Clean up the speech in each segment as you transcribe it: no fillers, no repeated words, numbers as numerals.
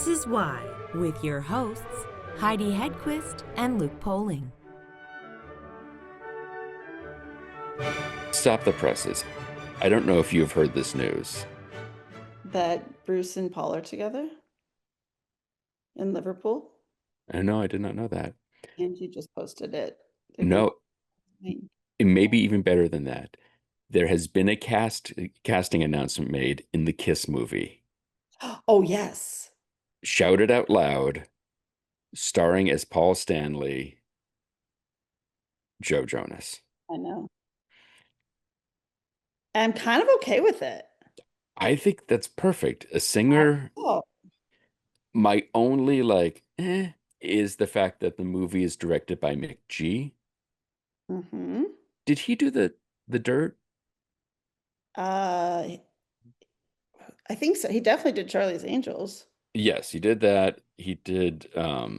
This is Why, with your hosts, Heidi Hedquist and Luke Poling. Stop the presses. I don't know if you've heard this news. That Bruce and Paul are together in Liverpool? No, I did not know that. And you just posted it. No, it may be even better than that. There has been a casting announcement made in the Kiss movie. Oh, yes. Shout it out loud, starring as Paul Stanley, Joe Jonas. I know. I'm kind of okay with it. I think that's perfect. A singer. Oh, My only is the fact that the movie is directed by Mick G. mm-hmm. Did he do the Dirt? I think so. He definitely did Charlie's Angels. Yes, he did that. He did a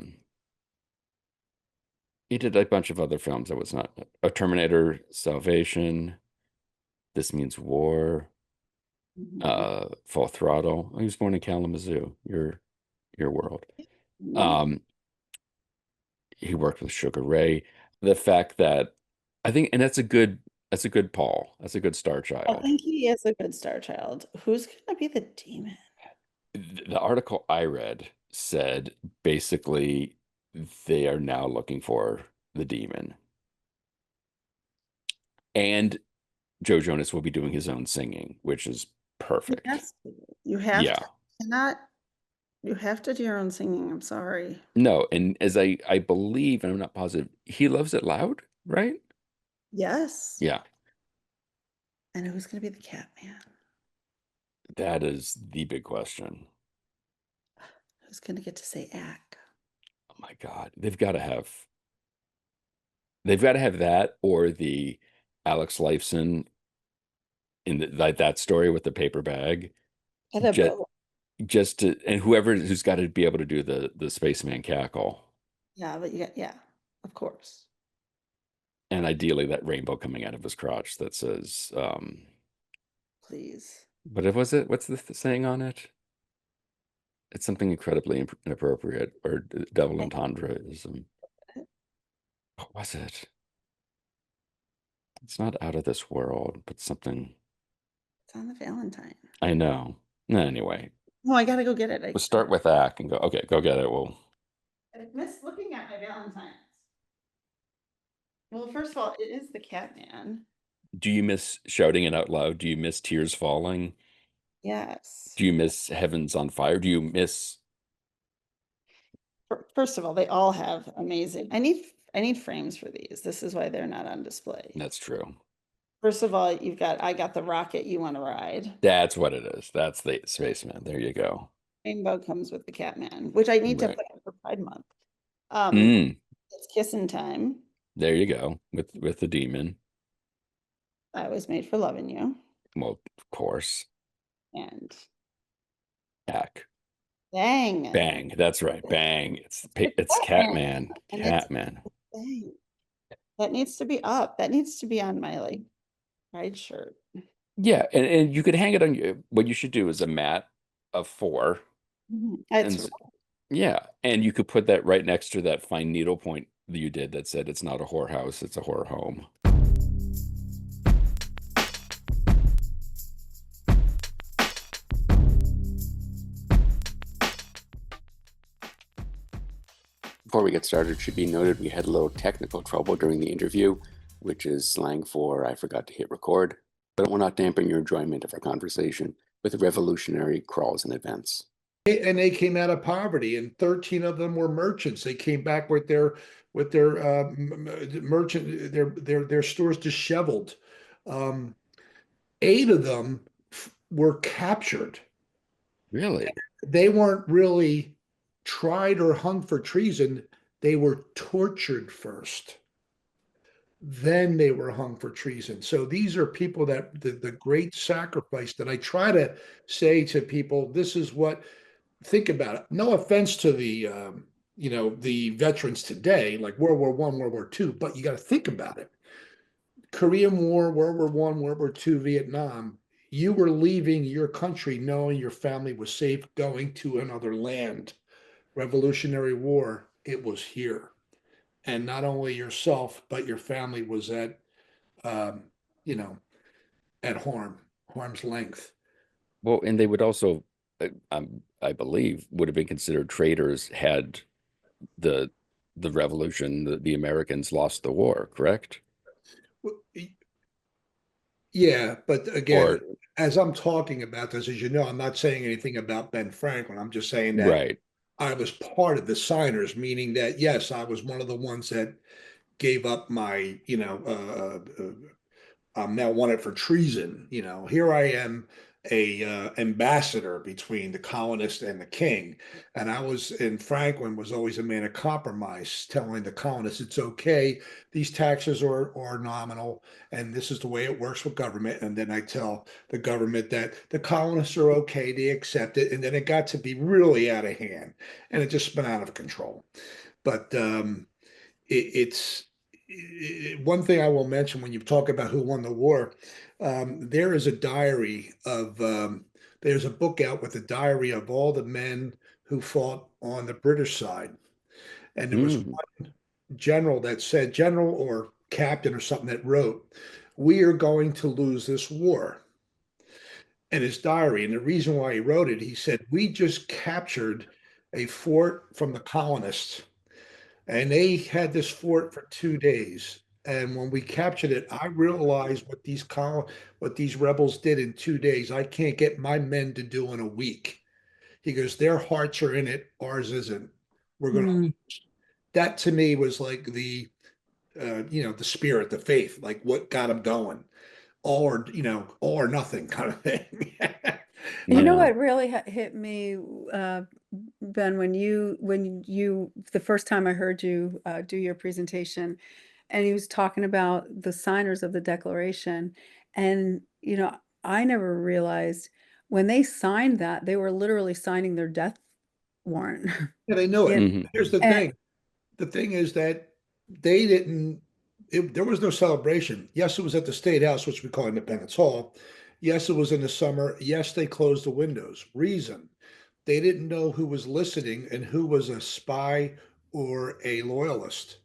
bunch of other films that was not a Terminator, Salvation, This Means War, Full Throttle. He was born in Kalamazoo, your world. Mhm. He worked with Sugar Ray. The fact that I think, and that's a good Paul. That's a good star I child. think he is a good star child. Who's going to be the demon? The article I read said basically they are now looking for the demon. And Joe Jonas will be doing his own singing, which is perfect. Yes. You have Yeah. to cannot. You have to do your own singing. I'm sorry. No, and as I believe, and I'm not positive, he loves it loud, right? Yes. Yeah, And who's going to be the cat man? that is the big question. Who's going to get to say ack? Oh my God. They've got to have that or the Alex Lifeson in that story with the paper bag. I'd have Just both. just to, and who's got to be able to do the spaceman cackle. Yeah, but yeah, of course. And ideally that rainbow coming out of his crotch that says Please. what's the saying on it? It's something incredibly inappropriate or double I- entendreism. What was it? It's not out of this world, but something. It's on the Valentine. I know. Anyway, Oh, I gotta go get it. we'll start with Ack and go. Okay, go get it. I miss looking at my Valentines. Well, first of all, it is the cat man. Do you miss shouting it out loud? Do you miss tears falling? Yes. Do you miss Heavens on Fire? Do you miss? First of all, they all have amazing. I need frames for these. This is why they're not on display. That's true. First of all, I got the rocket you want to ride. That's what it is. That's the spaceman. There you go. Rainbow comes with the cat man, which I need to Right. put up for Pride Month. Mm, It's kissing time. there you go with the demon. I was made for loving you. Well, of course. And Ack. bang. Bang. That's right. Bang. It's Catman. And Catman. bang. That needs to be up. That needs to be on my pride shirt. Yeah, and you could hang it on you. What you should do is a mat of 4. It's Yeah, and you could put that right next to that fine needle point that you did that said it's not a whorehouse, it's a whore home. Before we get started, it should be noted we had a little technical trouble during the interview, which is slang for I forgot to hit record, but it will not dampen your enjoyment of our conversation with revolutionary crawls and events. And they came out of poverty, and 13 of them were merchants. They came back with their merchant their stores disheveled. 8 of them were captured. Really? They weren't really tried or hung for treason. They were tortured first. Then they were hung for treason. So these are people that the great sacrifice that I try to say to people, this is what. Think about it. No offense to the veterans today, like World War I, World War II, but you got to think about it. Korean War, World War I, World War II, Vietnam. You were leaving your country knowing your family was safe going to another land. Revolutionary War, it was here. And not only yourself, but your family was at, um, you know, at harm's length. Well, and they would also, I believe, would have been considered traitors had the revolution, the Americans lost the war, correct? Yeah, but again, Or as I'm talking about this, as you know, I'm not saying anything about Ben Franklin. I'm just saying that right. I was part of the signers, meaning that yes, I was one of the ones that gave up my, I'm now wanted for treason. Here I am, a ambassador between the colonist and the king, and Franklin was always a man of compromise, telling the colonists it's okay, these taxes are nominal, and this is the way it works with government. And then I tell the government that the colonists are okay, they accept it, and then it got to be really out of hand, and it just spun out of control. But it's one thing I will mention when you talk about who won the war. There is a diary of there's a book out with a diary of all the men who fought on the British side, and there was Mm. one general that said, general or captain or something, that wrote, "We are going to lose this war." In his diary, and the reason why he wrote it, he said, "We just captured a fort from the colonists, and they had this fort for 2 days. And when we captured it, I realized what these rebels did in 2 days. I can't get my men to do in a week." He goes, "Their hearts are in it, ours isn't. We're gonna." Mm. That to me was like the spirit, the faith, like what got them going. All or nothing kind of thing. You know Yeah. what really hit me, uh, Ben, when you the first time I heard you do your presentation, and he was talking about the signers of the Declaration, and I never realized when they signed that they were literally signing their death warrant. Yeah, they knew it. Yeah, Hmm. Here's the and thing. The thing is that they didn't, there was no celebration. Yes, it was at the State House, which we call Independence Hall. Yes, it was in the summer. Yes, they closed the windows. Reason, they didn't know who was listening and who was a spy or a loyalist.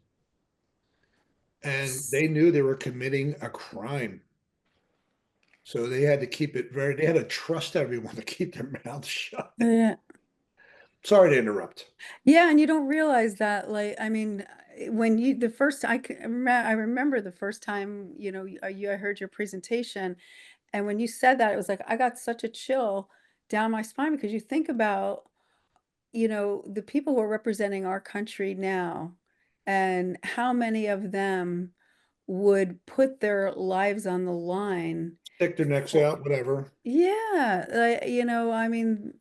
And they knew they were committing a crime. So they had to trust everyone to keep their mouths shut. yeah. Sorry to interrupt. Yeah, and you don't realize that, like, I mean, when you the first I remember the first time, I heard your presentation, and when you said that, it was like I got such a chill down my spine because you think about, the people who are representing our country now and how many of them would put their lives on the line Stick their necks for, out, whatever. yeah, like, I mean,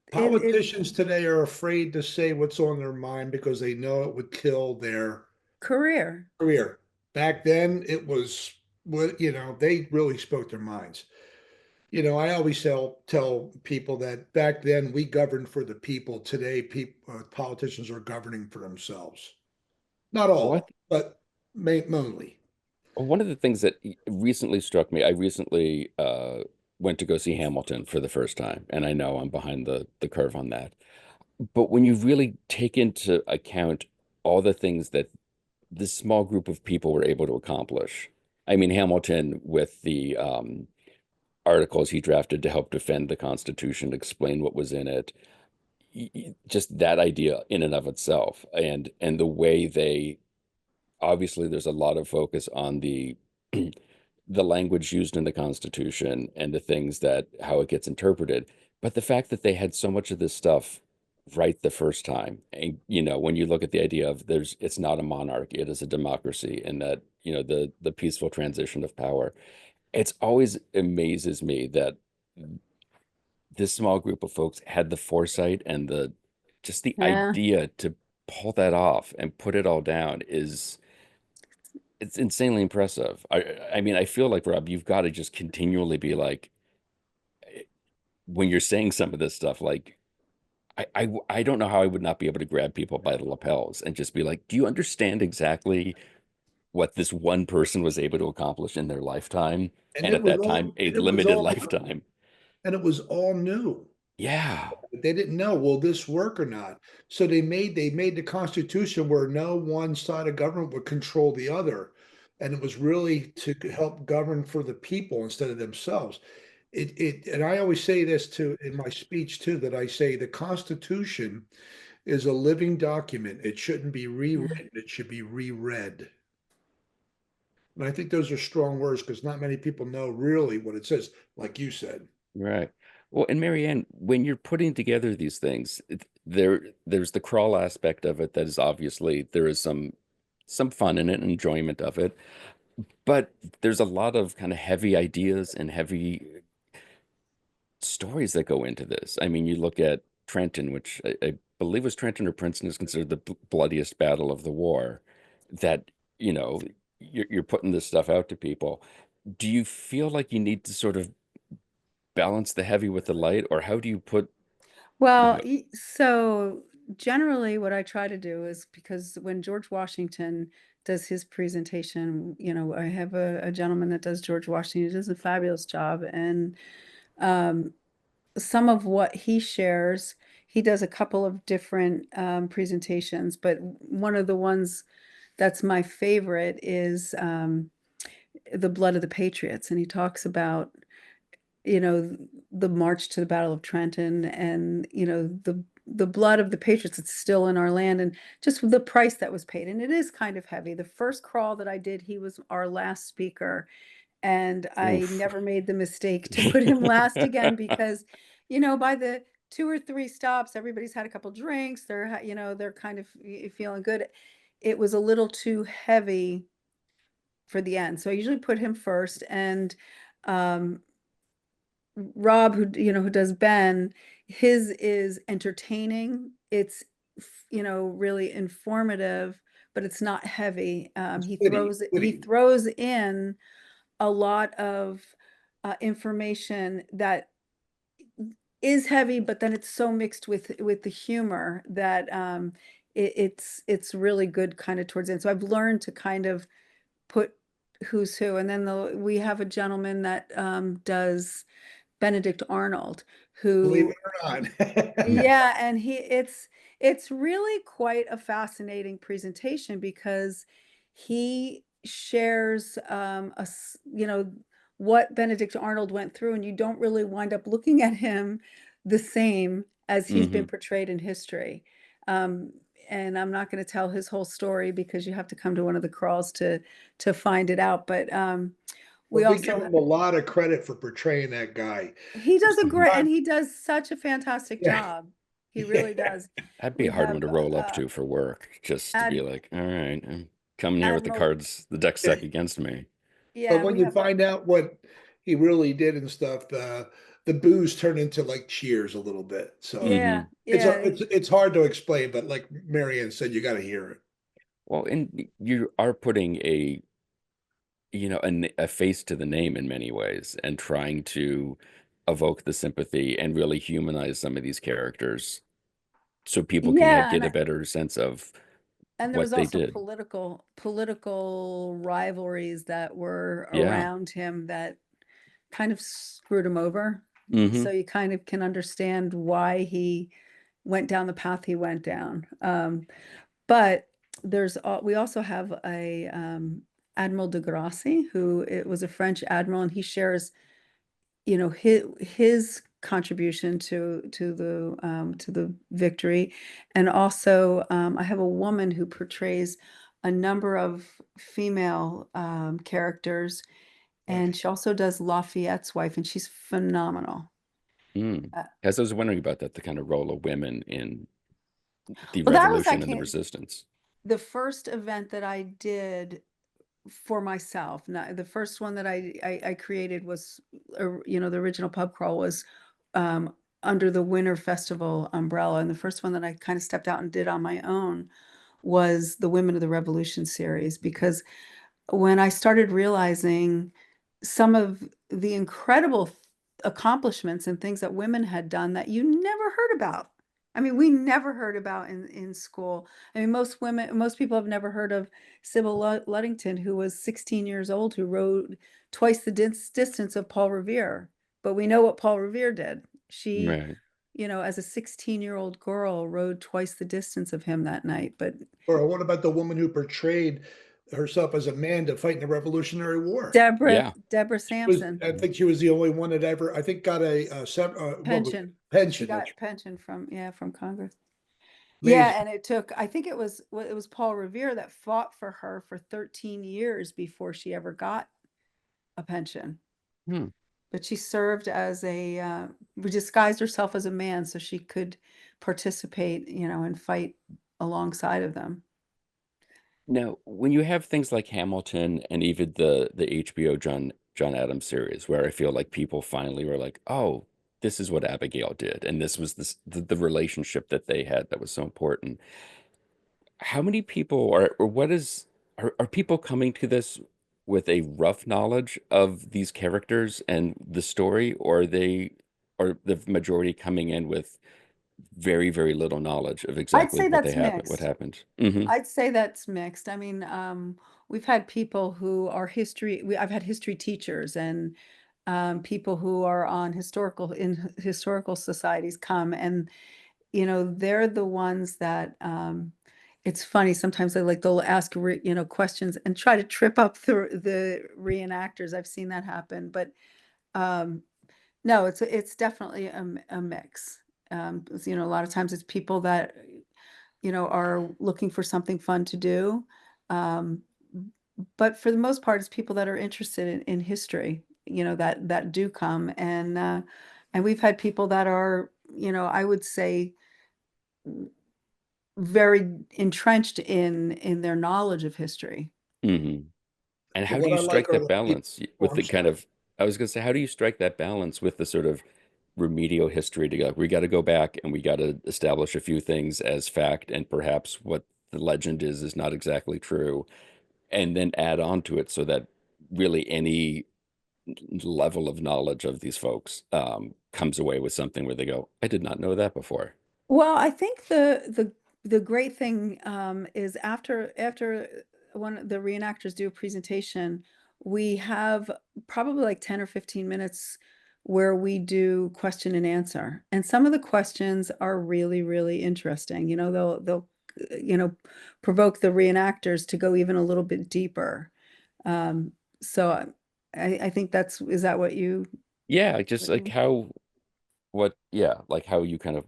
it's Politicians today are afraid to say what's on their mind because they know it would kill their career. career. Back then, it was they really spoke their minds. I always tell people that back then we governed for the people. Today, politicians are governing for themselves. Not What? all, but mainly. One of the things that recently struck me, I recently went to go see Hamilton for the first time, and I know I'm behind the curve on that. But when you really take into account all the things that this small group of people were able to accomplish, I mean, Hamilton with the articles he drafted to help defend the Constitution, explain what was in it, just that idea in and of itself, and the way they obviously there's a lot of focus on the the language used in the Constitution and the things that how it gets interpreted. But the fact that they had so much of this stuff right the first time, and when you look at the idea of it's not a monarchy, it is a democracy, and that the peaceful transition of power, it's always amazes me that this small group of folks had the foresight and the just the Yeah. idea to pull that off and put it all down is it's insanely impressive. I mean, I feel like Rob, you've got to just continually be like when you're saying some of this stuff, like I don't know how I would not be able to grab people by the lapels and just be like, do you understand exactly what this one person was able to accomplish in their lifetime? And And it at was that all time, a and it was limited all lifetime. and it was all new. Yeah. They didn't know, will this work or not? So they made the Constitution where no one side of government would control the other. And it was really to help govern for the people instead of themselves. And I always say this too in my speech too, that I say the Constitution is a living document. It shouldn't be rewritten, it should be reread. And I think those are strong words because not many people know really what it says, like you said. Right. Well, and Marianne, when you're putting together these things, there's the crawl aspect of it that is obviously there is some fun in it and enjoyment of it, but there's a lot of kind of heavy ideas and heavy stories that go into this. I mean, you look at Trenton, which I believe was Trenton or Princeton is considered the bloodiest battle of the war, that, you know, you're putting this stuff out to people. Do you feel like you need to sort of balance the heavy with the light, or how do you put, you Well, know, so generally what I try to do is because when George Washington does his presentation, I have a gentleman that does George Washington, he does a fabulous job. And um, some of what he shares, he does a couple of different presentations, but one of the ones that's my favorite is The Blood of the Patriots. And he talks about you know, the march to the Battle of Trenton and, the blood of the patriots that's still in our land and just the price that was paid. And it is kind of heavy. The first crawl that I did, he was our last speaker. And I oof. never made the mistake to put him last again because, by the 2 or 3 stops, everybody's had a couple drinks. They're kind of feeling good. It was a little too heavy for the end. So I usually put him first. And um, Rob, who does Ben, his is entertaining. It's, really informative, but it's not heavy. It's He witty, throws he witty. throws in a lot of information that is heavy, but then it's so mixed with the humor that it's really good kind of towards the end. So I've learned to kind of put who's who, and then we have a gentleman that does Benedict Arnold, Believe who, it or not. yeah, and it's really quite a fascinating presentation because he shares what Benedict Arnold went through, and you don't really wind up looking at him the same as he's been Hmm. portrayed in history. Um, and I'm not going to tell his whole story because you have to come to one of the crawls to find it out. But we But we give also him a lot of credit for portraying that guy. he does a great, and Sometimes- he does such a fantastic Yeah. job. He really Yeah. does. That'd be We a hard one have to roll up to for work, just to be Ad, like, all right, I'm coming here with the Admiral. cards, the deck stack against me. But Yeah, when we you have find out what he really did and stuff, the boos turn into like cheers a little bit. So yeah, Hmm. yeah. it's hard to explain, but like Marianne said, you got to hear it. Well, and you are putting a face to the name in many ways and trying to evoke the sympathy and really humanize some of these characters so people can Yeah, get a better sense of and there what was they also did. political rivalries that were Yeah. around him that kind of screwed him over. Hmm. So you kind of can understand why he went down the path he went down. But we also have a Admiral de Grassi, who it was a French admiral, and he shares, his contribution to the victory. And also, I have a woman who portrays a number of female characters, and she also does Lafayette's wife, and she's phenomenal. Mm. Uh, As I was wondering about that, the kind of role of women in the well, that was I revolution and the can't resistance. the first event that I did for myself. Not the first one that I created was, the original pub crawl was um, under the Winter Festival umbrella, and the first one that I kind of stepped out and did on my own was the Women of the Revolution series. Because when I started realizing some of the incredible accomplishments and things that women had done that you never heard about I mean, we never heard about in school. I mean, most people have never heard of Sybil Luddington, who was 16 years old, who rode twice the distance of Paul Revere. But we know what Paul Revere did. She, Right. as a 16-year-old girl, rode twice the distance of him that night. But Or what about the woman who portrayed herself as a man to fight in the Revolutionary War? Deborah Yeah. Sampson, I think she was the only one that ever, I think, got pension. She pension. got That's pension from Congress. amazing. Yeah, and it took, I think it was Paul Revere that fought for her for 13 years before she ever got a pension. Hmm. But she served as disguised herself as a man so she could participate, and fight alongside of them. Now, when you have things like Hamilton and even the HBO John Adams series, where I feel like people finally were like, "Oh, this is what Abigail did," and this was the relationship that they had that was so important. How many people or what is are people coming to this with a rough knowledge of these characters and the story, or are the majority coming in with very, very little knowledge of I'd exactly say what they that's happen, what mixed. happened? Hmm. I'd say that's mixed. I mean, we've had people who are I've had history teachers and people who are on historical societies come, and they're the ones that it's funny sometimes they'll ask questions and try to trip up the reenactors. I've seen that happen, but um, no, it's definitely a mix. A lot of times it's people that are looking for something fun to do. Um, but for the most part, it's people that are interested in history, that do come. And we've had people that are, I would say very entrenched in their knowledge of history. Hmm. And how do What you I like strike are that the people. balance Oh, with I'm the kind sorry. of, I was going to say, how do you strike that balance with the sort of remedial history to go, we got to go back and we got to establish a few things as fact, and perhaps what the legend is not exactly true, and then add on to it so that really any level of knowledge of these folks comes away with something where they go, I did not know that before. Well, I think the great thing is after one of the reenactors do a presentation, we have probably like 10 or 15 minutes where we do question and answer. And some of the questions are really, really interesting. They'll provoke the reenactors to go even a little bit deeper. Um, so I think is that what you Yeah, just what you like mean? yeah, like how you kind of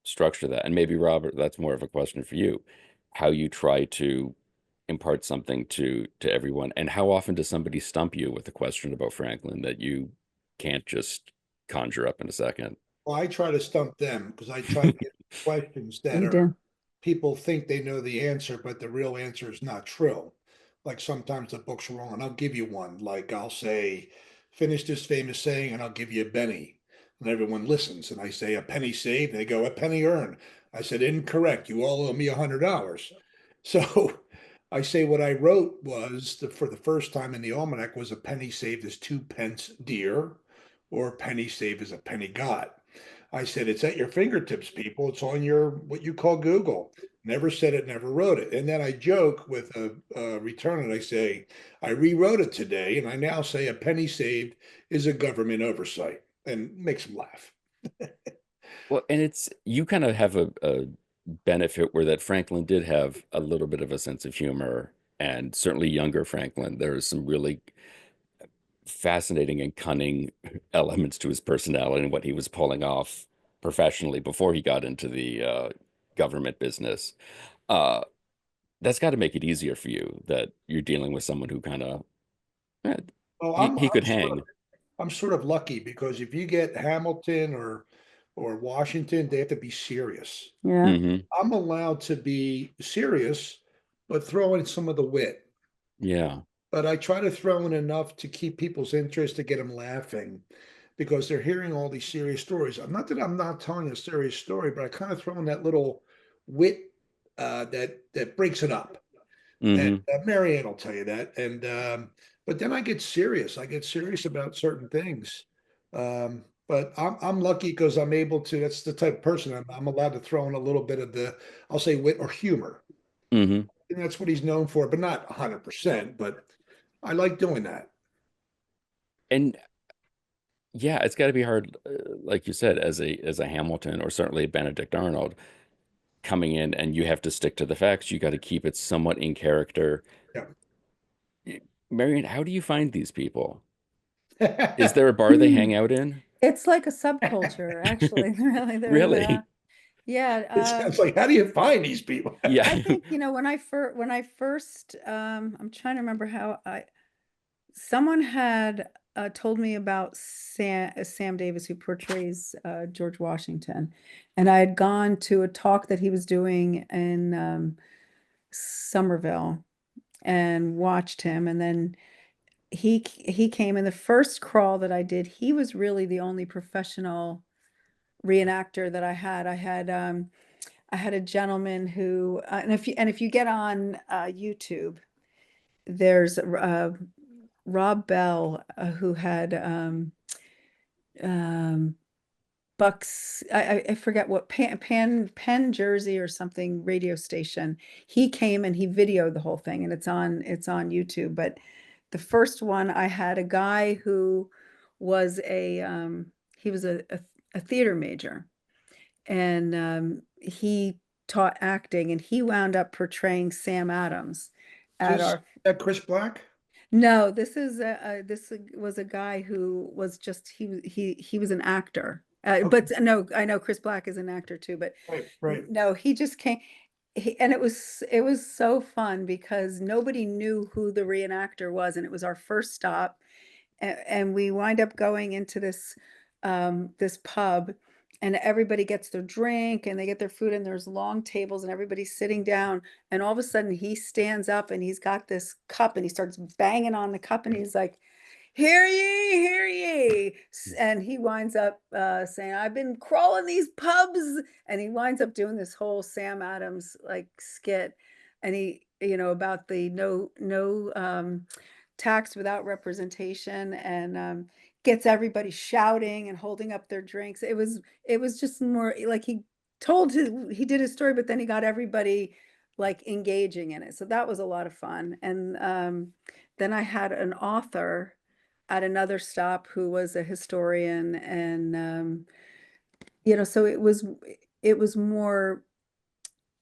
structure that. And maybe Robert, that's more of a question for you, how you try to impart something to everyone, and how often does somebody stump you with a question about Franklin that you can't just conjure up in a second? Well, I try to stump them because I try to get questions that You are do. people think they know the answer, but the real answer is not true. Like sometimes the book's wrong. I'll give you one. Like I'll say, finish this famous saying, and I'll give you a penny. And everyone listens. And I say, a penny saved. They go, a penny earned. I said, incorrect. You all owe me $100. So I say what I wrote was for the first time in the almanac was a penny saved is 2 pence dear, or a penny saved is a penny got. I said, it's at your fingertips, people. It's on your what you call Google. Never said it, never wrote it. And then I joke with a return and I say, I rewrote it today, and I now say a penny saved is a government oversight, and makes them laugh. Well, and it's you kind of have a benefit where that Franklin did have a little bit of a sense of humor, and certainly younger Franklin, there's some really fascinating and cunning elements to his personality and what he was pulling off professionally before he got into the government business. Uh, that's got to make it easier for you that you're dealing with someone who kind of Well, he could hang. I'm sort of lucky because if you get Hamilton or Washington, they have to be serious. Yeah. Hmm. I'm allowed to be serious, but throw in some of the wit. Yeah. But I try to throw in enough to keep people's interest to get them laughing because they're hearing all these serious stories. Not that I'm not telling a serious story, but I kind of throw in that little wit that breaks it up. And Hmm. Marianne will tell you that. And but then I get serious. I get serious about certain things. But I'm lucky because I'm able to. That's the type of person I'm allowed to throw in a little bit of the, I'll say, wit or humor, Hmm. and that's what he's known for. But not 100%. But I like doing that. And yeah, it's got to be hard, like you said, as a Hamilton or certainly a Benedict Arnold coming in, and you have to stick to the facts. You got to keep it somewhat in character. Marion, how do you find these people? Is Yeah. there a bar they hang out in? It's like a subculture, actually. Really, there's Really? yeah. It sounds like, how do you find these people? I Yeah. think, when I first, I'm trying to remember how someone had told me about Sam Davis, who portrays George Washington, and I had gone to a talk that he was doing in Somerville and watched him, and then he came in the first crawl that I did. He was really the only professional reenactor that I had. I had a gentleman who, and if you get on YouTube, there's Rob Bell, who had um, Bucks. I forget what Penn Jersey or something radio station. He came and he videoed the whole thing, and it's on YouTube. But the first one, I had a guy who was he was a theater major, and he taught acting, and he wound up portraying Sam Adams at This our. that Chris Black? No, this was a guy who was just he was an actor. But no, I know Chris Black is an actor too, but Right. no, he just came. And it was so fun because nobody knew who the reenactor was, and it was our first stop, and we wind up going into this pub, and everybody gets their drink and they get their food, and there's long tables and everybody's sitting down, and all of a sudden he stands up and he's got this cup and he starts banging on the cup and he's like, hear ye. And he winds up saying, I've been crawling these pubs. And he winds up doing this whole Sam Adams like skit. And he, about the no tax without representation, and gets everybody shouting and holding up their drinks. It was just more like he did his story, but then he got everybody like engaging in it. So that was a lot of fun. And then I had an author at another stop who was a historian, and so it was more.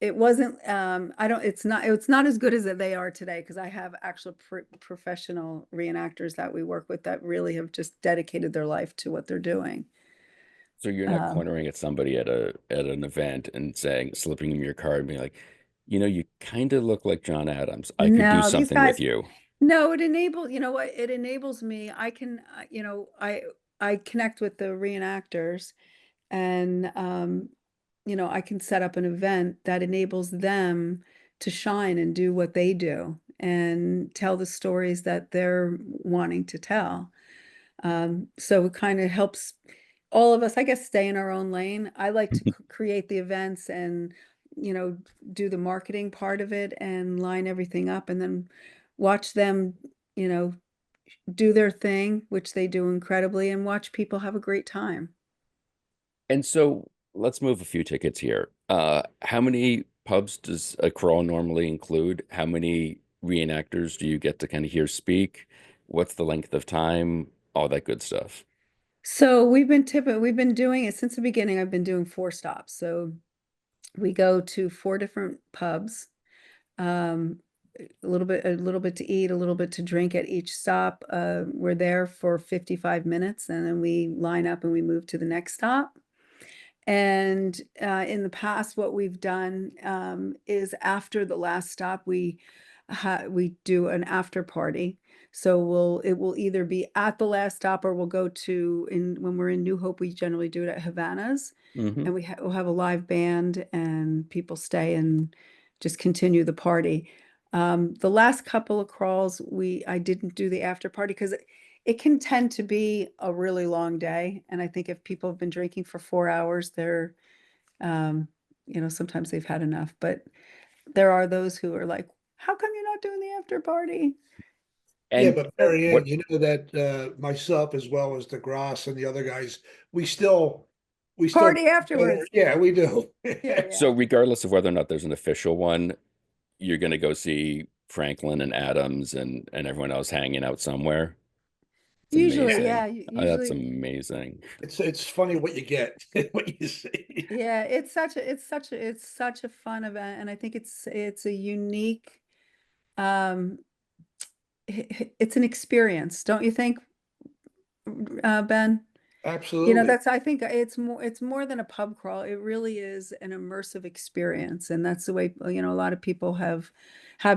It wasn't, I don't, it's not as good as they are today, because I have actual professional reenactors that we work with that really have just dedicated their life to what they're doing. So you're not cornering at somebody at an event and saying, slipping them your card and being like, you kind of look like John Adams. I could do No, these something with guys, you. no, it enables me. I can, I connect with the reenactors, and I can set up an event that enables them to shine and do what they do and tell the stories that they're wanting to tell. So it kind of helps all of us, I guess, stay in our own lane. I like to create the events and, you know, do the marketing part of it and line everything up, and then watch them, you know, do their thing, which they do incredibly, and watch people have a great time. And so let's move a few tickets here. How many pubs does a crawl normally include? How many reenactors do you get to kind of hear speak? What's the length of time? All that good stuff. So we've been doing it since the beginning. I've been doing 4 stops. So we go to 4 different pubs, um, a little bit to eat, a little bit to drink at each stop. We're there for 55 minutes, and then we line up and we move to the next stop. And in the past, what we've done is after the last stop, we do an after party. So it will either be at the last stop, or we'll go to when we're in New Hope, we generally do it at Havana's, Hmm. and we'll have a live band and people stay and just continue the party. The last couple of crawls, I didn't do the after party because it can tend to be a really long day. And I think if people have been drinking for 4 hours, they're, um, sometimes they've had enough. But there are those who are like, how come you're not doing the after party? And but Marianne, what you know that myself as well as DeGrasse and the other guys, we still Party afterwards. yeah, we do. Yeah, so regardless of whether or not there's an official one, you're gonna go see Franklin and Adams and everyone else hanging out somewhere. It's Usually, amazing. yeah, That's usually, amazing. It's funny what you get, what you see. yeah, it's such a fun event, and I think it's a unique, um, it's an experience, don't you think, Ben? You know, Absolutely. that's, I think it's more than a pub crawl. It really is an immersive experience. And that's the way, you know, a lot of people have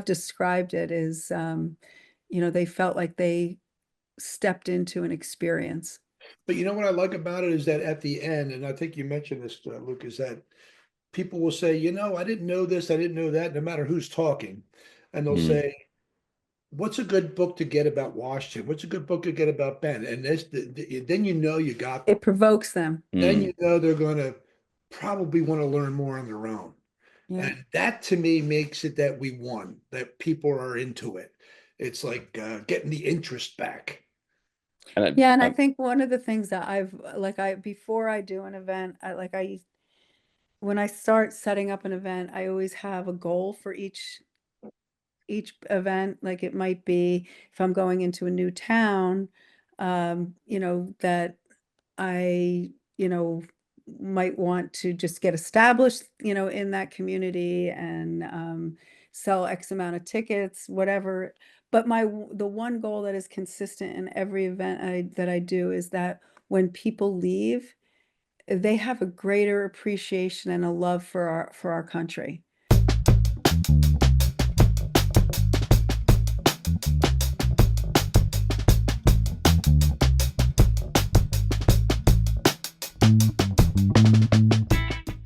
described it is, you know, they felt like they stepped into an experience. But you know what I like about it is that at the end, and I think you mentioned this, Luke, is that people will say, I didn't know this, I didn't know that, no matter who's talking. And they'll Mm. say, what's a good book to get about Washington? What's a good book to get about Ben? And then you got them. It provokes them. Then Mm. they're going to probably want to learn more on their own. Yeah. And that to me makes it that we won, that people are into it. It's like getting the interest back. And Yeah. And I think one of the things that before I do an event, when I start setting up an event, I always have a goal for each event. Like it might be if I'm going into a new town, you know, that I, you know, might want to just get established, you know, in that community and sell X amount of tickets, whatever. But the one goal that is consistent in every event that I do is that when people leave, they have a greater appreciation and a love for our country.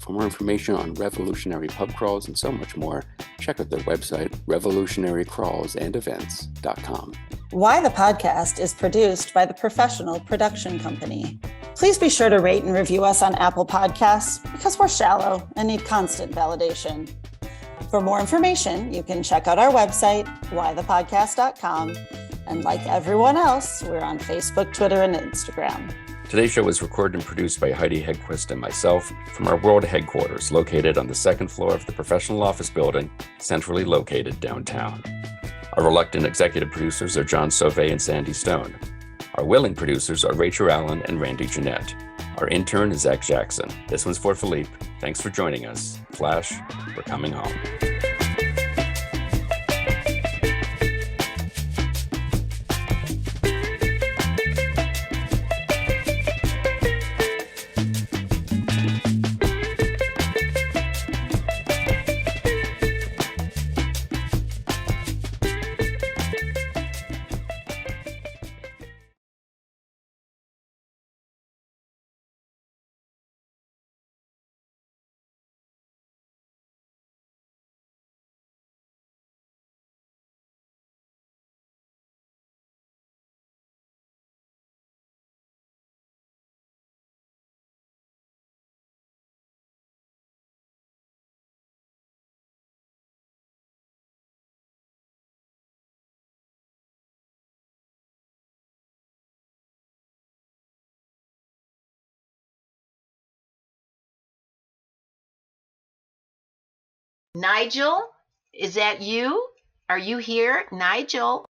for more information on revolutionary pub crawls and so much more, check out their website, revolutionarycrawlsandevents.com. Why the Podcast is produced by the Professional Production Company. Please be sure to rate and review us on Apple Podcasts because we're shallow and need constant validation. For more information, you can check out our website, whythepodcast.com. And like everyone else, we're on Facebook, Twitter, and Instagram. Today's show was recorded and produced by Heidi Hedquist and myself from our world headquarters located on the second floor of the professional office building, centrally located downtown. Our reluctant executive producers are John Sauvé and Sandy Stone. Our willing producers are Rachel Allen and Randy Jeanette. Our intern is Zach Jackson. This one's for Philippe. Thanks for joining us. Flash, we're coming home. Nigel, is that you? Are you here, Nigel?